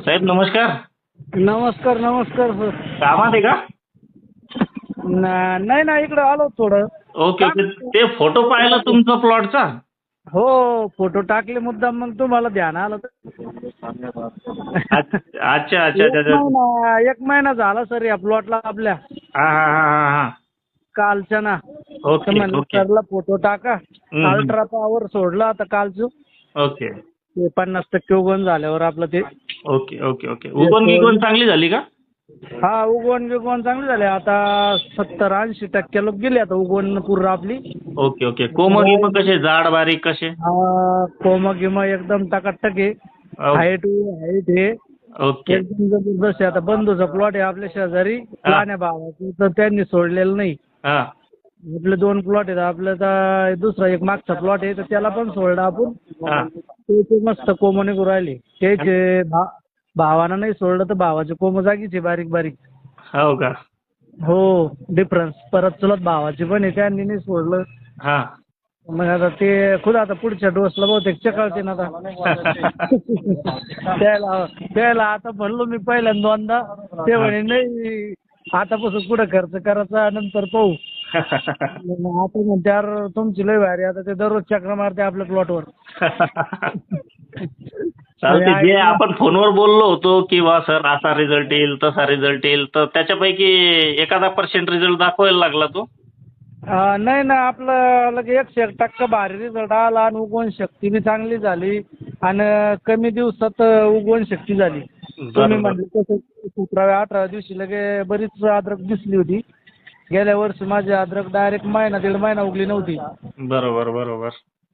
साहेब नमस्कार. नमस्कार नमस्कार सर. कामात आहे का? नाही ना, इकडे आलो थोडं. Okay okay. ते फोटो पाहिला तुमचा प्लॉटचा. हो, फोटो टाकले मुद्दाम, मग तुम्हाला ध्यान आलं तर. अच्छा अच्छा अच्छा अच्छा. एक महिना झाला सर या प्लॉटला आपल्या, हा हा हा हा. कालच्या ना. तर ओके म्हणलं ओके. सरला फोटो टाका. अल्ट्रा पॉवर सोडलं आता कालचं. ओके ते 50% उगवण झाल्यावर आपलं ते. Okay okay okay. उगवण चांगली झाली का? हा, उगवण चांगली झाले. आता 70-80% लोक गेले आता उगवण पूर्ण आपली. Okay okay. कोमगिम कसे, जाड बारीक कसे? कोम गिम एकदम टकाटक आहे. हाईट आहे ओके. एकदम जबरदस्त आहे. आता बंधूचा प्लॉट आहे आपल्या शेजारी, लहान्या भावाचं, तर त्यांनी सोडलेलं नाही. हा आपले 2 प्लॉट आहेत. आपलं तर दुसरा एक मागचा प्लॉट आहे, तर त्याला पण सोडला आपण. हा. ते मस्त कोम निघून राहिले. त्याचे भावानं नाही सोडलं तर भावाचे कोम जागीचे बारीक बारीक. हो का? हो, डिफरन्स. परत चुलत भावाचे पण आहे, त्यांनी नाही सोडलं. हा. मग आता ते खुद आता पुढच्या डोसला बहुतेक चकळते ना आता. त्याला आता म्हणलो मी पहिल्यांदा दोनदा, ते म्हणे नाही आतापासून पुढे खर्च करायचा, नंतर पाहू. आता म्हणते यार तुमची लय भारी, आता ते दररोज चक्र मारते आपल्या प्लॉटवर. चालते. जे आपण फोनवर बोललो होतो की वा सर असा रिझल्ट येईल तसा रिझल्ट येईल, तर त्याच्यापैकी एखादा % रिझल्ट दाखवायला लागला तो. नाही ना, आपलं लगे 101% भारी रिझल्ट आला आणि उगवण शक्ती बी चांगली झाली आणि कमी दिवसात उगवण शक्ती झाली. तुम्ही म्हणले तसं 17व्या-18व्या दिवशी लगे बरीच अद्रक दिसली होती. गेल्या वर्षी माझी अद्रक डायरेक्ट महिना 1.5 महिना उगली नव्हती. बरोबर बरोबर.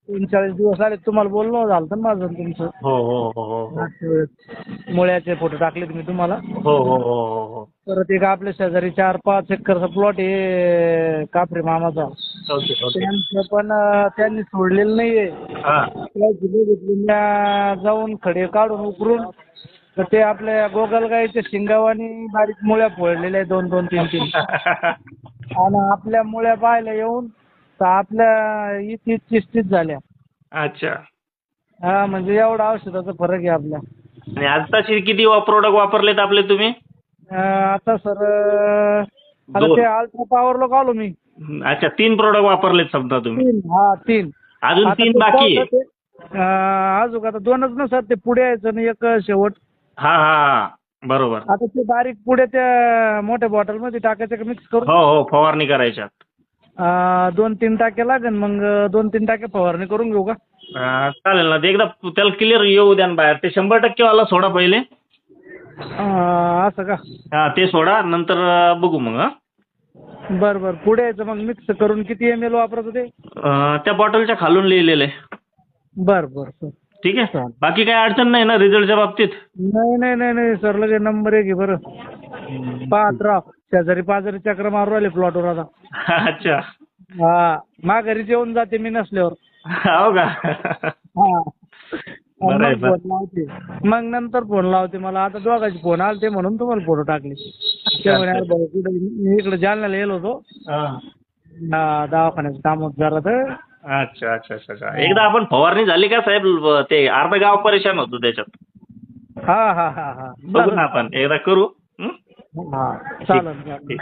39 दिवस आले. तुम्हाला बोलणं झालं तर माझं आणि तुमचं. हो हो हो हो हो मुळ्याचे फोटो टाकले तुम्ही तुम्हाला. हो हो हो हो. परत एक आपल्या शेजारी 4-5 एकरचा प्लॉट आहे कापरे मामाचा. Okay okay. त्यांचं पण त्यांनी सोडलेलं नाहीये. हा. जाऊन खडे काढून उकरून, तर ते आपल्या गोगलगाईच्या शिंगावानी बारीक मुळ्या फोडलेल्या आहेत 2-2, 3-3. आणि आपल्या मुळ्या पाहायला येऊन तर आपल्या इथे 30 झाल्या. अच्छा. हा, म्हणजे एवढा औषधाचा फरक आहे आपल्या. आणि आताशी किती प्रोडक्ट वापरलेत आपले तुम्ही? आता सर आता दोन. ते अल्ट्रा पॉवरला आलो मी. अच्छा, 3 प्रोडक्ट वापरलेत समजा तुम्ही. 3. हा, 3. अजून आता 3 ते बाकी आहे. अजून आता 2च ना सर, ते पुढे यायचं आणि एक शेवट. हा हा बरोबर. आता ते बारीक पुढे त्या मोठ्या बॉटलमध्ये टाकायचं का मिक्स करून? हो हो, फवारणी करायच्यात. 2-3 टाके लागेल, मग 2-3 टाके फवारणी करून घेऊ का? चालेल ना. ते एकदा त्याला क्लिअर येऊ द्या ना बाहेर. ते 100% वाला सोडा पहिले. असं का? हा, ते सोडा, नंतर बघू मग. हा. बरं पुढे यायचं मग मिक्स करून किती ml वापरायचं ते? त्या बॉटलच्या खालून लिहिलेलं आहे. बरं सर. ठीक आहे. बाकी काही अडचण नाही ना रिझल्टच्या बाबतीत? नाही सर, लगे नंबर 1 आहे बरं. पाहत राव, शेजारी पाजारी चक्र मारू राहिले प्लॉटवर आता. अच्छा. हा, माघारी जेवून जाते मी नसल्यावर. हो का? हा. बरं आहे, मग फोन लावते. मग नंतर फोन लावते मला. आता दोघांचे फोन आले, ते म्हणून तुम्हाला फोटो टाकले. ते म्हणे यार भाऊ कुठे, मी इकडे जालन्याला येलो होतो. दवाखान्याचं काम होतं जरा तर. अच्छा अच्छा अच्छा. एकदा आपण फवारणी झाली का साहेब, ते अर्ध गाव परेशान होतो त्याच्यात. हा. बघू ना आपण एकदा करू. हा, चालेल.